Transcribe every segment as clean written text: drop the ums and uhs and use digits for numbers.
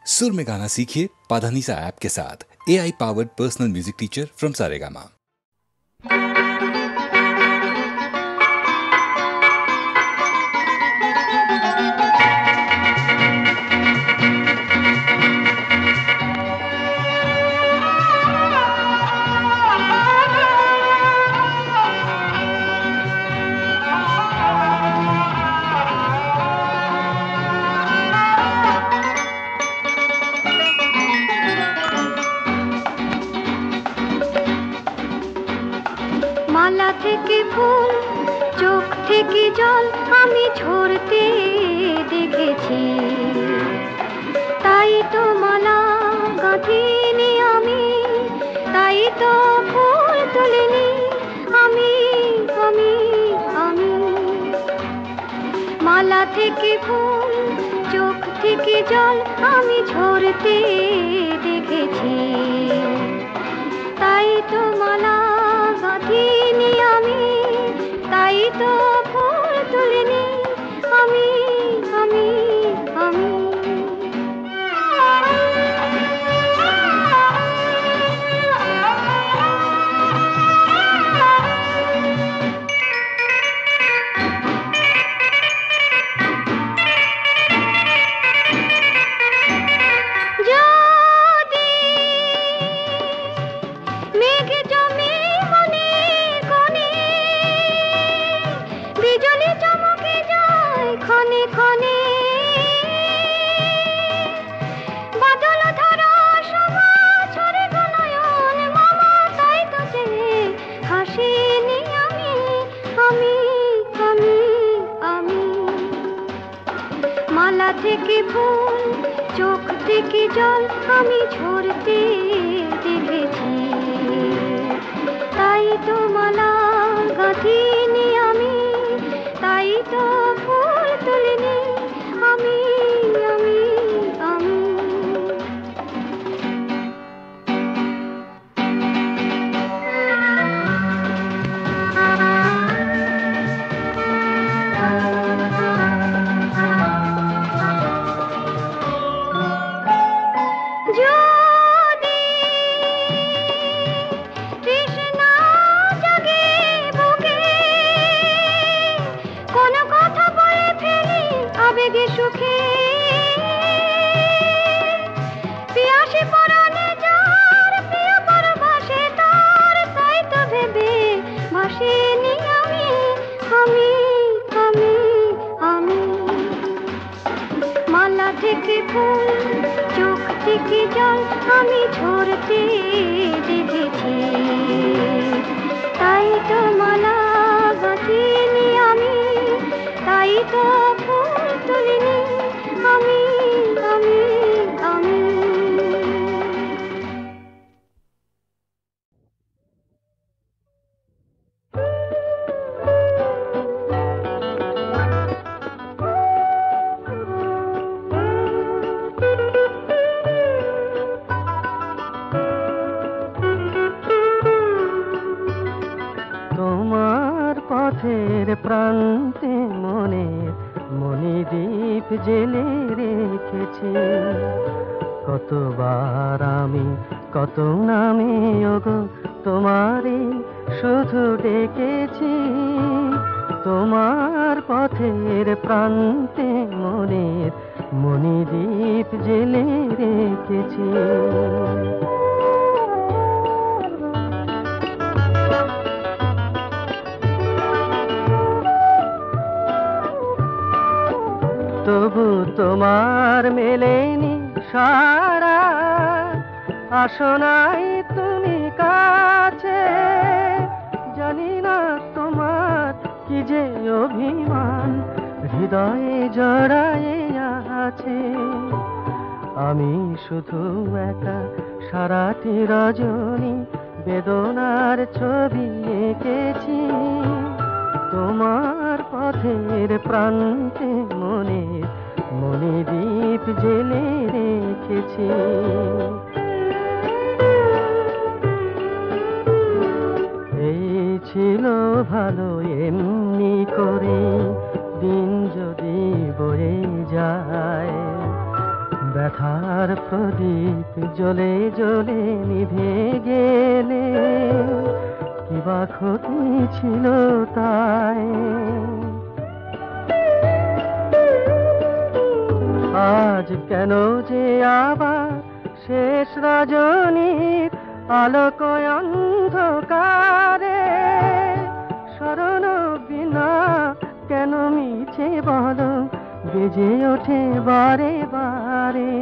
सुर में गाना सीखिए पाधानीसा ऐप के साथ। AI powered personal music teacher from Saregama. মালা থেকে ফুল, চোখ থেকে জল আমি ঝরতে দেখেছি, তাই তো মালা গাঁথিনি আমি, তাই তো ফুল তুলিনি আমি আমি আমি। মালা থেকে ফুল, চোখ থেকে জল আমি ঝরতে দেখেছি, তাই তো মালা গাঁথিনি আমি, তাই তো ফুল তুলিনি আমি আমি আমি। মালা থেকে ফুল, চোখ থেকে জল আমি ঝরতে দেখেছি, তাই তো মালা গাঁথিনি আমি, তাই তো ফুল তুলিনি আমি আমি আমি। মালা থেকে ফুল, চোখ থেকে জল আমি ঝরতে দেখেছি, তাই তো মালা গাঁথিনি আমি, তাই তো ফুল তুলিনি আমি আমি আমি। পথের প্রান্তে মনে মণিদ্বীপ জেলে রেখেছি, কতবার আমি কত নামে ওগো তোমারে শুধু ডেকেছি, তোমার পথের প্রান্তে মনের মণিদ্বীপ জেলে রেখেছি। তবু তোমার মেলেনি সারা, আসো নাই তুমি কাছে, জানি না তোমার কি যে অভিমান হৃদয়ে জড়ায়ে আছে। আমি শুধু একা সারাটি রজনী বেদনার ছবি এঁকেছি, তোমার পথের প্রান্তে মনের মণিদ্বীপ জেলে রেখেছি। এই ছিল ভালো এমনি করে দিন যদি বয়ে যায়, ব্যথা আর প্রদীপ জ্বলে জ্বলে নিভে গেলে কি বা ক্ষতি ছিল তাই। আজ কেন যে আবার শেষ রজনীর আলোক অন্ধকারে স্মরণ বিনা কেন মিছে বলো বেজে ওঠে বারে বারে।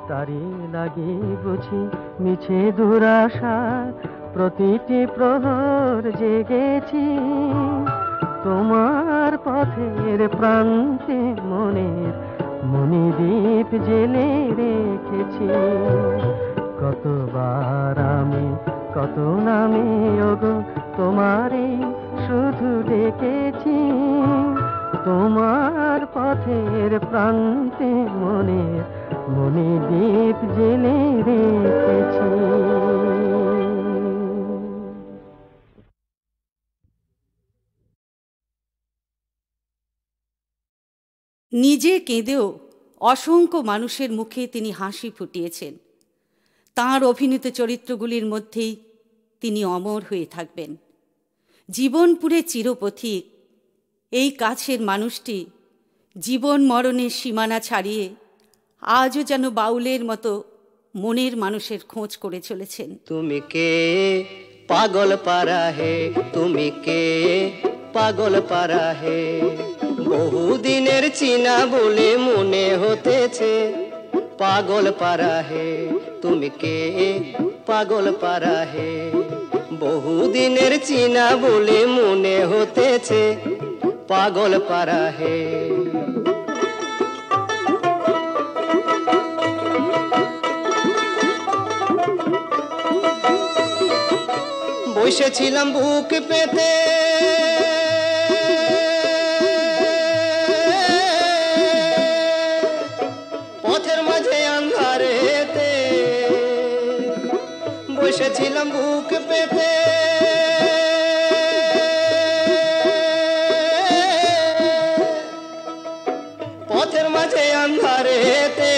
তারি লাগি বুঝি মিছে দুরাশা প্রতিটি প্রহর জেগেছি তোমার পথের প্রান্তে মনের মণিদ্বীপ জেলে রেখেছি। কতবার আমি কত নামে ওগো তোমারে শুধু ডেকেছি তোমার পথের প্রান্তে মনের মণিদ্বীপ জেলে রেখেছি। নিজে কেঁদেও অসংখ্য মানুষের মুখে তিনি হাসি ফুটিয়েছেন। তাঁর অভিনীত চরিত্রগুলির মধ্যেই তিনি অমর হয়ে থাকবেন। জীবনপুরে চিরপথিক এই কাছের মানুষটি জীবন মরণের সীমানা ছাড়িয়ে আজও যেন বাউলের মতো মনের মানুষের খোঁজ করে চলেছেন। তুমি কে পাগল পারা হে, তুমি কে পাগল পারা হে, বহুদিনের চিনা বলে মনে হতেছে পাগল পারা হে। তুমি কে পাগল পারা হে, বহুদিনের চিনা বলে মনে হতেছে পাগল পারা হে। বসেছিলাম বুক পেতে পথের মাঝে আন্ধারেতে, বসেছিলাম বুক পেতে পথের মাঝে আন্ধারেতে,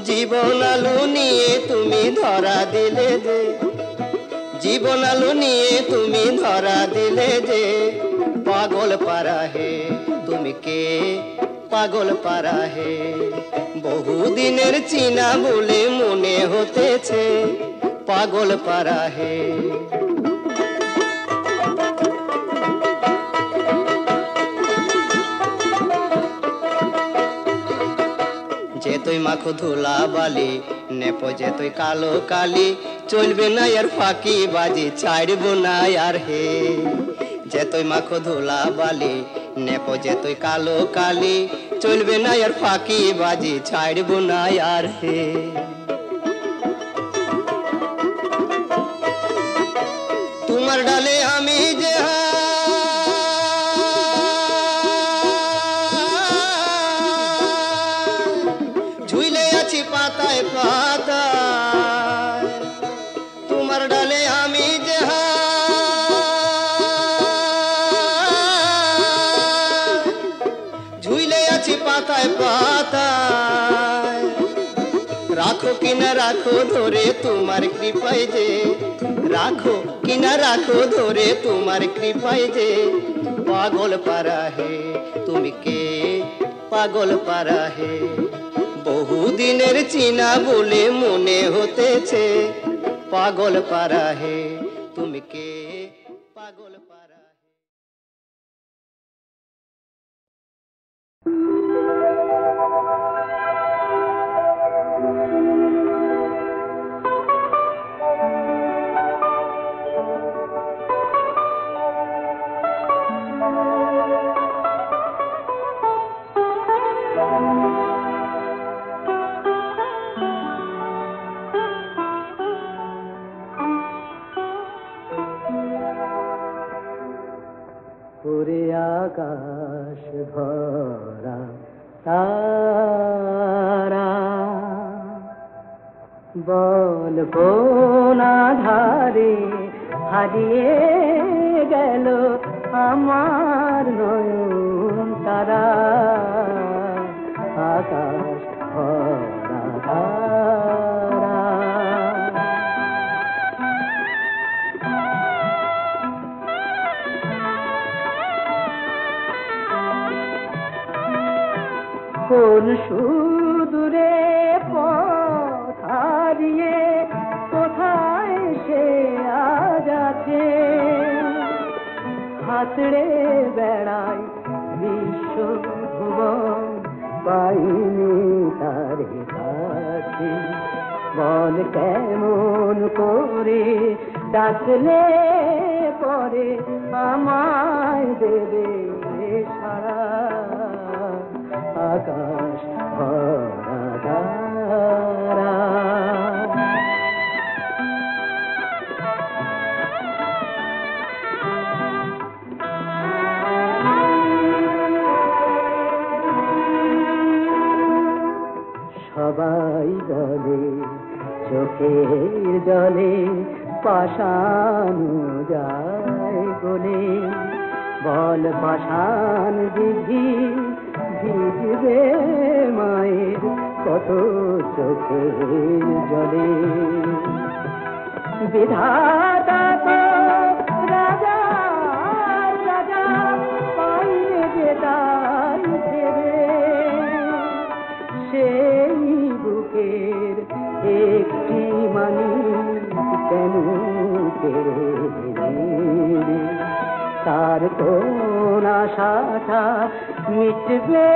জীবন আলো নিয়ে তুমি ধরা দিলে যে, জীবন আলো নিয়ে তুমি ধরা দিলে যে পাগল পারা হে। তুমি কে পাগল পারা হে, বহুদিনের চিনা বলে মনে হতেছে পাগল পারা হে। যে তুই মাখো ধুলা বালি নেপো যে তুই কালো কালি, চলবে না আর ফাঁকি বাজি ছাড়ব না আর হে। যে তুই মাখো ধুলা বালি নেপো যে তুই কালো কালি, চলবে না আর ফাঁকি বাজি ছাড়ব না আর হে। তোমার ডালে আমি যে ঝুলে আছি পাতায় পাতায়, তোমার ডালে আমি যে ঝুলে আছি পাতায় পাতায়, রাখো কিনা রাখো ধরে তোমার কৃপায় যে, রাখো কিনা রাখো ধরে তোমার কৃপায় যে পাগল পারা হে। তুমি কে পাগল পারা হে, বহুদিনের চিনা বলে মনে হতেছে পাগল পারা হে। তুমি কে পাগল পারা হে। পুরে আকাশ ভরা তারা, বল কোন আধারে হারিয়ে গেল আমার নয়ন তারা। আকাশ ভরা ধারা। কোন সুদূরে পথ হারিয়ে কোথায় সে আজ আছে, হাতড়ে বেড়ায় বিশ্ব ভুবন, পাইনি তারে কাছে। বল কেমন করে ডাকলে পরে আমায় দেবে সারা, আকাশ ভরা তারা। সবাই বলে চোখের জলে পাষাণু যায় গলে, বল পাষাণ দিঘি ভিজবে মায়ের কত চোখের জলে। বিধাতা তো রাজা রাজা পাইলে যে তাই দেবে, সেই বুকের একটি মানি কেন কেড়ে নেবে, তার কোন আশাটা মিটবে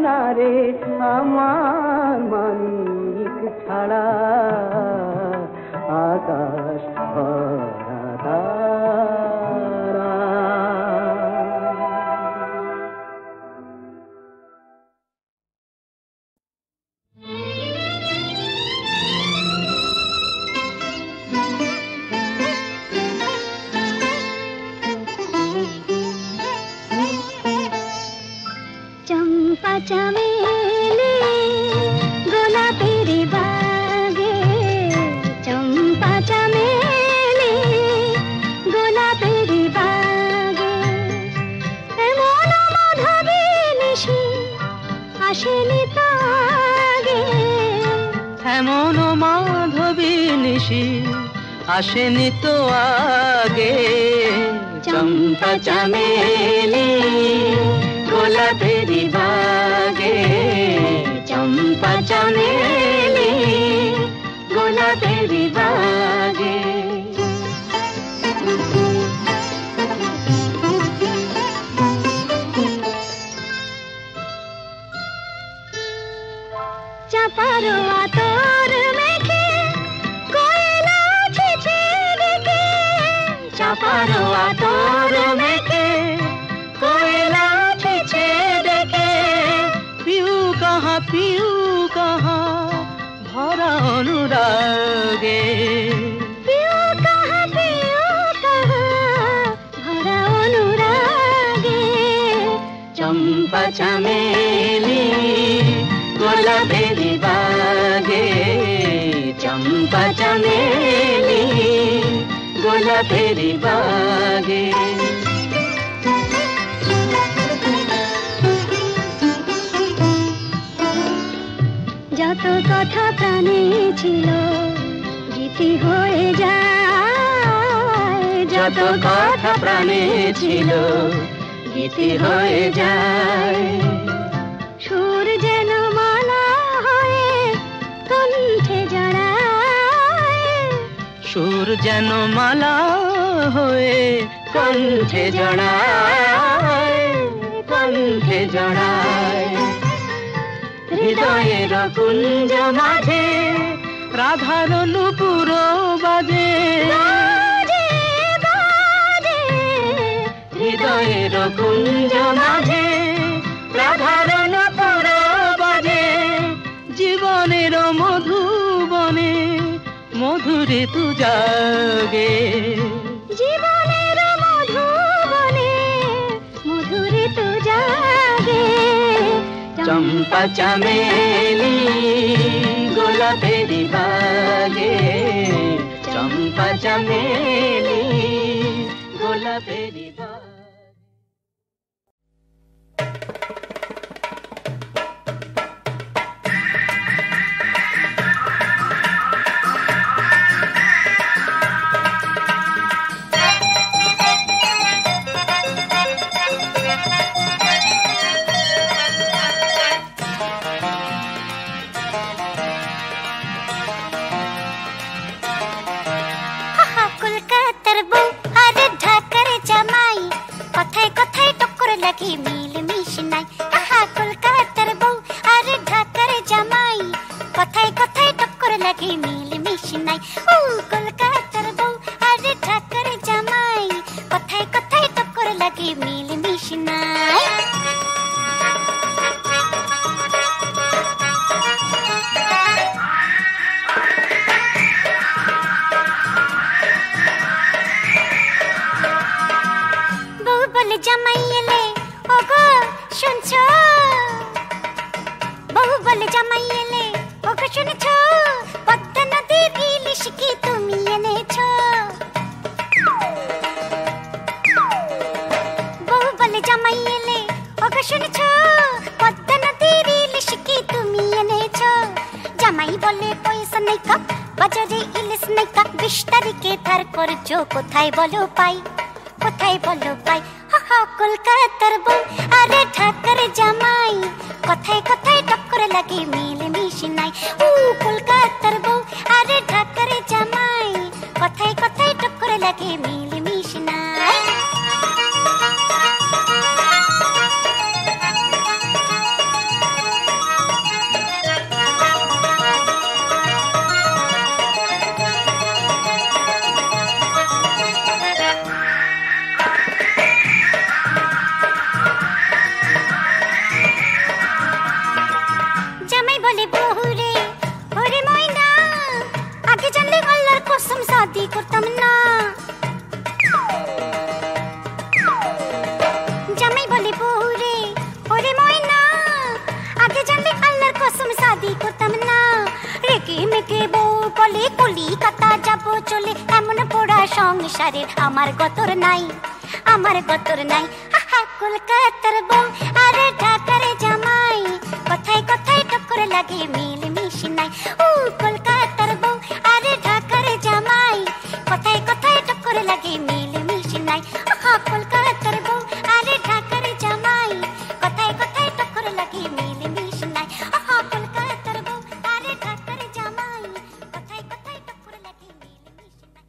না রে আমার মানিক ছাড়া, আকাশ ভরা তারা। চম্পা চামেলি গোলাপের বাগে, চম্পা চামেলি গোলাপের বাগে, এমন মাধবী নিশি আসেনি তো আগে, এমন মাধবী নিশি আসেনি তো আগে। চম্পা চামেলি গোলাপের বাগে, চম্পা চামেলি গোলাপের বাগে। চাপার আতর মেখে কোয়েলা ছেছে দেখে, চাপার আতর মেখে কোয়েলা ছেছে দেখে, পিউ কাহা ভরা অনুরাগে, পিউ কাহা ভরা অনুরাগে। চম্পা চামেলি গোলাপের বাগে, চম্পা চামেলি গোলাপের বাগে। যত কথা প্রাণে ছিল গীতি হয়ে যায়, যত কথা প্রাণে ছিল গীতি হয়ে যায়। সুর যেন মালা হয়ে কণ্ঠে জড়ায়, সুর যেন মালা হয়ে কণ্ঠে জড়ায়, কণ্ঠে জড়ায়। হৃদয়ের কুঞ্জ মাঝে রাধার নূপুর বাজে, হৃদয়ের কুঞ্জ মাঝে রাধার নূপুর বাজে। জীবনের মধুবনে মধুরে তু জাগে, জীবনের মধুবনে মধুরে তু জাগে। চম্পা চামেলি গোলাপের বাগে, চম্পা চামেলি গোলাপের বাগে। জামাই কথায় কথায় টক্কর লাগে মিল মিশ নাই ও কলকাতার বউ আরে ঢাকার জামাই কথায় কথায় টক্কর লাগে মিল মিশ নাই বউ বলে জামাই এলে ওগো শুনছো বউ বলে জামাই এলে ওগো শুনেছো পদ্মা নদীর ইলিশ কি তুমি এনেছো বউ বলে জামাই এলে ওগো শুনেছো পদ্মা নদীর ইলিশ কি তুমি এনেছো জামাই বলে পয়সা নেই কা বাজারে ইলিশ নেই কা 20 তারিখে ধার করছো কোথায় বলো পাই কোথায় বলো পাই কলকাতার বউ আরে ঢাকার জামাই কথায় কথায় টক্কর লাগে মিল মিশ নাই ও কলকাতার বউ আরে ঢাকার জামাই কথায় কথায় টক্কর লাগে মিল মিশ নাই शादी करतम ना জামাই বলে বহুরে ওরে ময়না আগে জানলে আল্লাহর কসম শাদি করতাম না রেগে মেগে বউ বলে কলিকাতা যাব চলে এমন পোড়া সংসারের আমার গতর নাই কলকাতার বউ আরে ঢাকার জামাই কথায় কথায় টক্কর লাগে মিল মিশ নাই ও কলকাতার বউ আরে ঢাকার জামাই কথায় কথায় টক্কর লাগে মিল মিশ নাই কলকাতার বউ আরে ঢাকার জামাই কথায় কথায় টক্কর লাগে মিল মিশ নাই কলকাতার বউ আরে ঢাকার জামাই কথায় কথায় টক্কর লাগে মিল মিশ নাই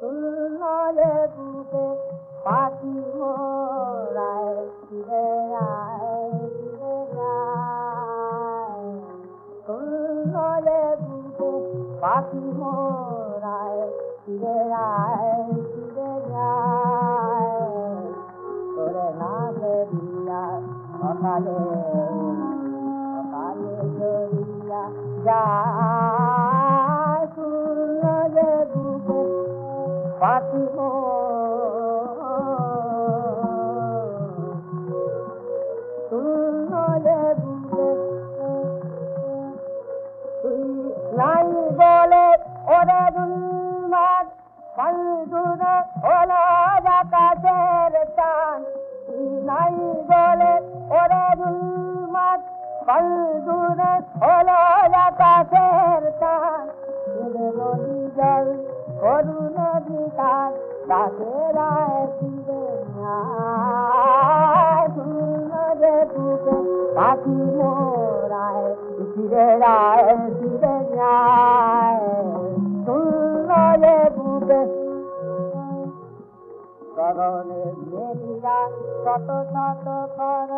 सुनले बुके पाती मोराए फिरे आए सुनले बुके पाती मोराए फिरे आए तोरे नामे दिया अकाले जोड़िया जा सुनले बुके पाती सुनले बुके তুই নাই বলে ওরে দুলমার বন্ধুরে হলো আকাশের টান তুই নাই বলে ওরে দুলমার বন্ধুরে হলো আকাশের টান বলি জল করুণ বিকার তাকে রায় ফিরে রে বুকে পাখি মোরায় ফিরে রায় রে বুকে গগনে মেরিয়া শত শত কর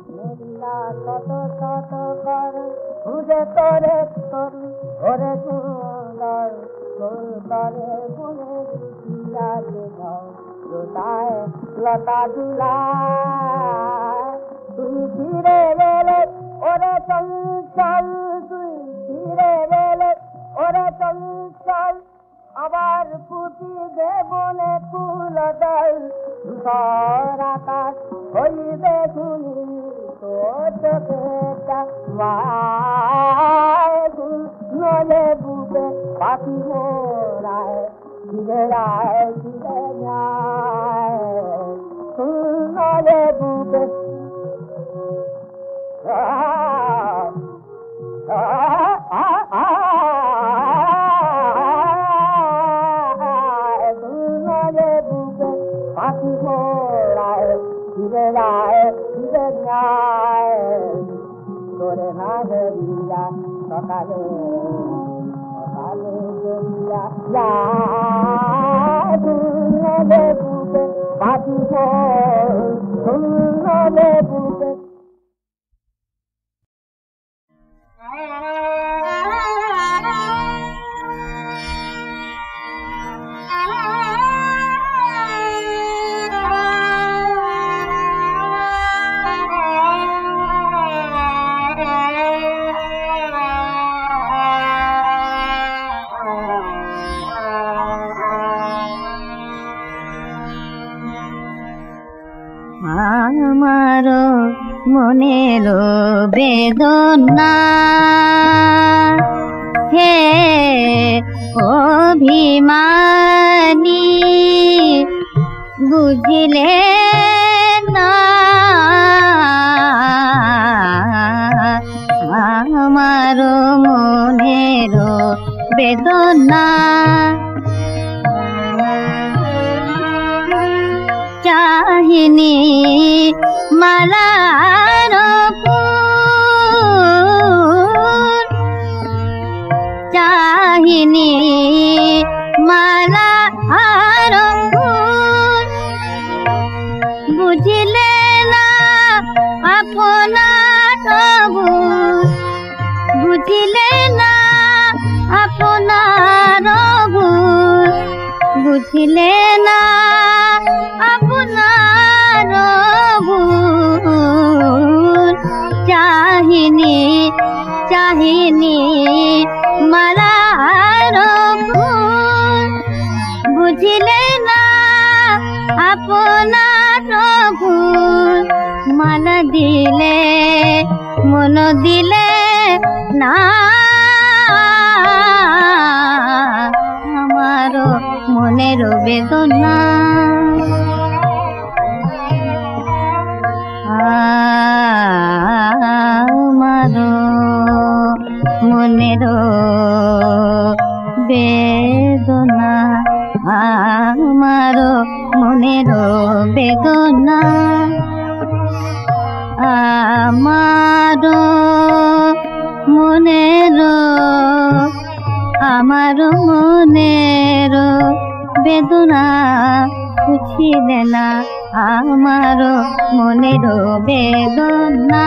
মেরিয়া শত শত কর খুঁজে তোরে তরু ওরে সুন্দর সুন্দরে গুণে দিয়া জোটায় লতা জুলায় তুই ধীরে বেলে ওরে চঞ্চল তুই ধীরে বেলে ওরে চঞ্চল আবার পুঁতি দেবনে কুল দল ধূসর আকাশ হইবে শুনি তোর চোখেটা নলে বুকে পাখি মোরায় ধীরে রায় ধীরে যায় নলে বুকে পাখি মোরায় ধীরে রায় ধীরে যায় তোরে না ধরিয়া সকালে সকালে পাখি শুনলে বুকে আমার মনের বেদনা হে অভিমানী বুঝিলে না আমার মনের বেদনা চাহিনি মালার ফুল চাহিনি মালার ফুল বুঝিলে না আপনার ভুল বুঝিলে না আপনার ভুল বুঝিলে না আপনার ভুল চাহিনি চাহিনি মালার ফুল বুঝিলে না আপনার ভুল মালা দিলে মন দিলে না আমার মনের বেদনা আমার মনের বেদনা আমার মনের বেদনা আমার মনের আমার মনের বেদনা বুঝিলে না আমার মনের বেদনা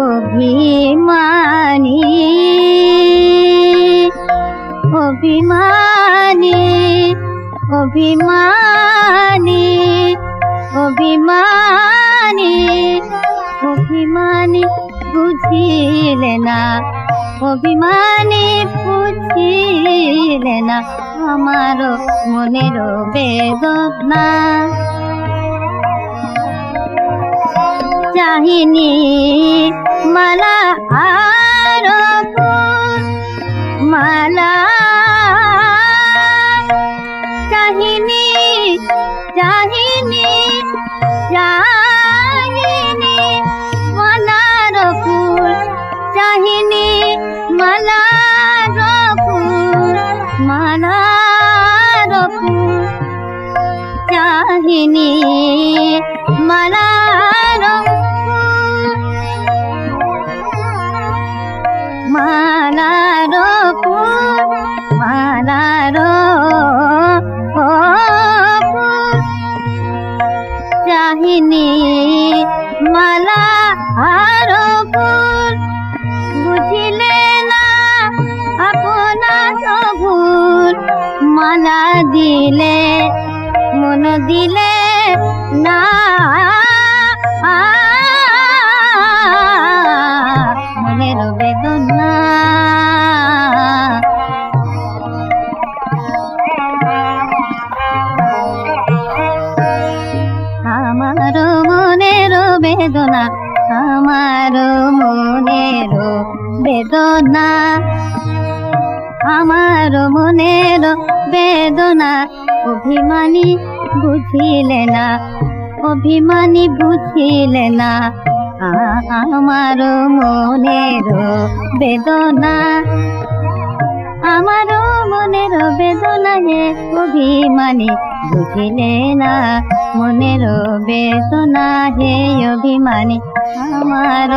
অভিমানী অভিমানী অভিমানী অভিমানী অভিমানী বুঝিলে না অভিমানী বুঝিলে না আমার মনের বেদনা চাহিনি মালা আর ফুল মালা চাহিনি চাহিনি চাহিনি মালার ফুল চাহিনি মালার ফুল মালার ফুল চাহিনি মালার ফুল মালার ফুল মালার ফুল চাহিনি মালা আর ফুল বুঝিলে না আপনার ভুল মালা দিলে মন দিলে না মনের বেদনা আমার মনের বেদনা আমার মনের বেদনা আমার মনের বেদনা অভিমানী বুঝিলে না অভিমানী বুঝিলে না আমার মনের বেদনা আমার মনের বেদনা হে অভিমানী বুঝিলে না মনের বেদনা হে অভিমানী আমার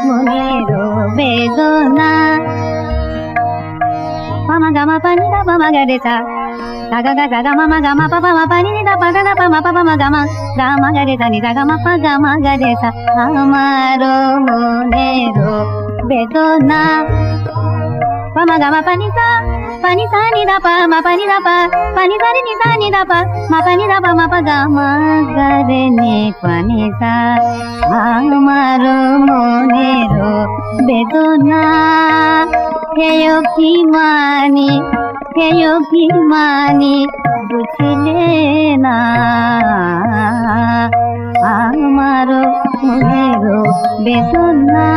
মনের বেদনা পামা গামা পানি গা পামা গা রে সা Saga ga saga ma ga ma pa pa ma pa ni da pa ga pa ma pa ma ga ma ga re sa ni da ga ma pa ga re sa amaro monero bedona pa ma ga ma pa ni sa ni da pa ma pa ni da pa pa ni da pa ma pa ni da pa ma pa ga re ni pa ni sa amaro monero bedona heyo ki mani বুঝলে না আমারও মনেরও বেদনা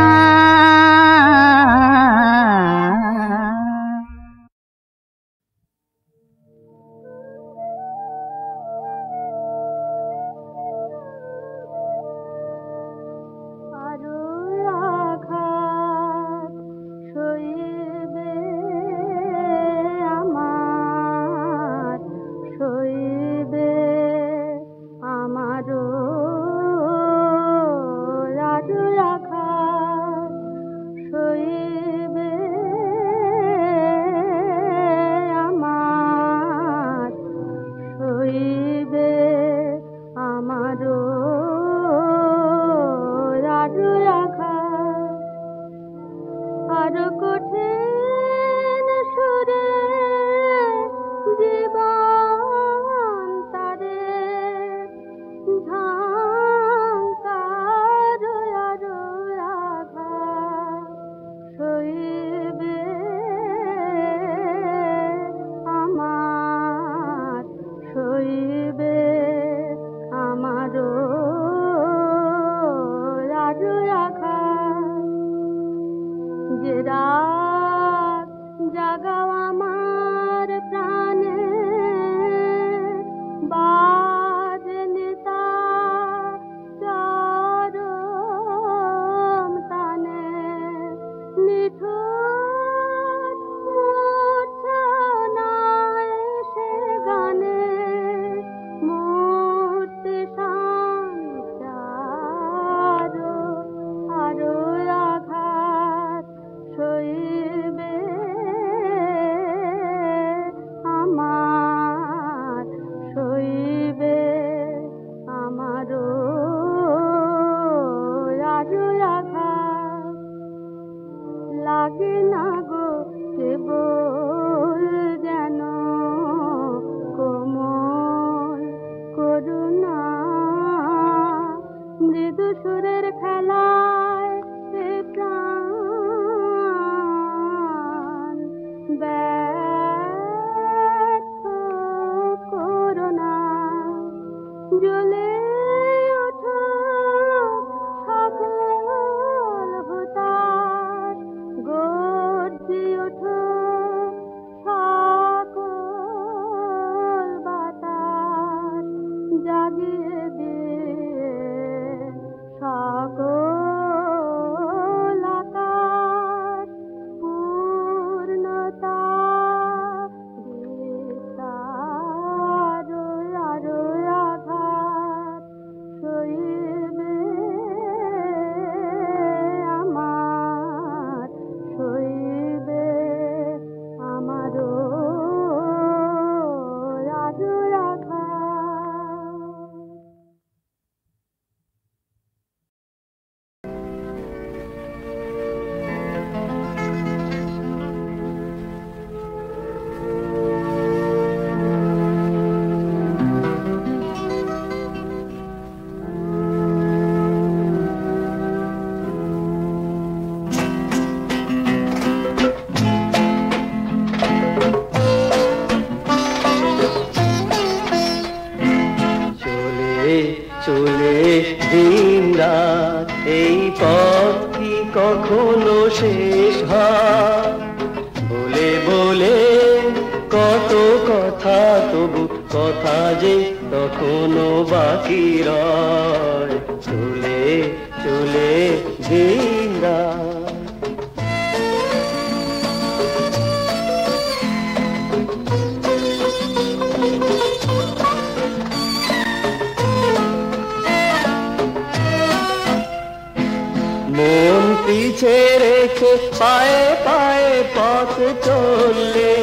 পায়ে পায়ে পথ চললে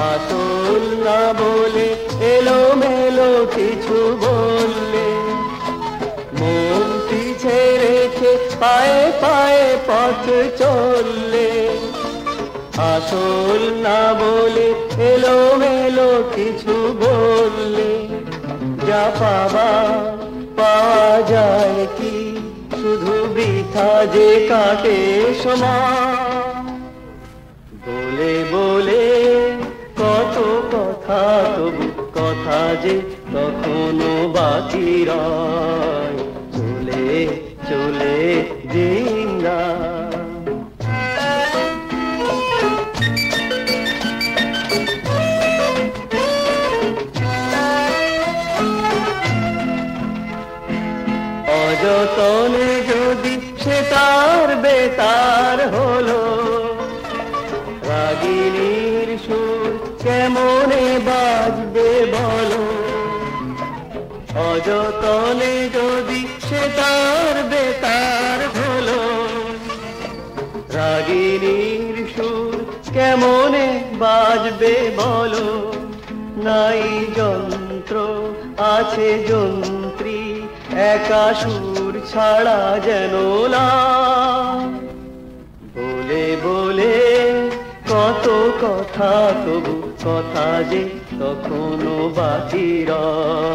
আতর আসল না বলে এলোমেলো কিছু বললে, মন পিছে রেখে পায়ে পায়ে পথ চললে, আসল না বলে এলোমেলো কিছু বললে, যা পাওয়া পাওয়া যায় কি শুধু বৃথা যে কাটে সময়। বলে বলে কত কথা, তবু কথা যে তখনো বাকি রয়, চলে চলে দিন রাত। অযতনে যদি সে তার বেতার হলো, রাগিনীর সুর কেমনে বাজবে বলো, অযতনে যদি সে তার বেতার হলো, রাগিনীর সুর কেমনে বাজবে বলো। নাই যন্ত্র আছে যন্ত্রী, একা সুর ছাড়া যেন না। বলে বলে কত কথা, তবু কথা যে তখনো বাকি রয়।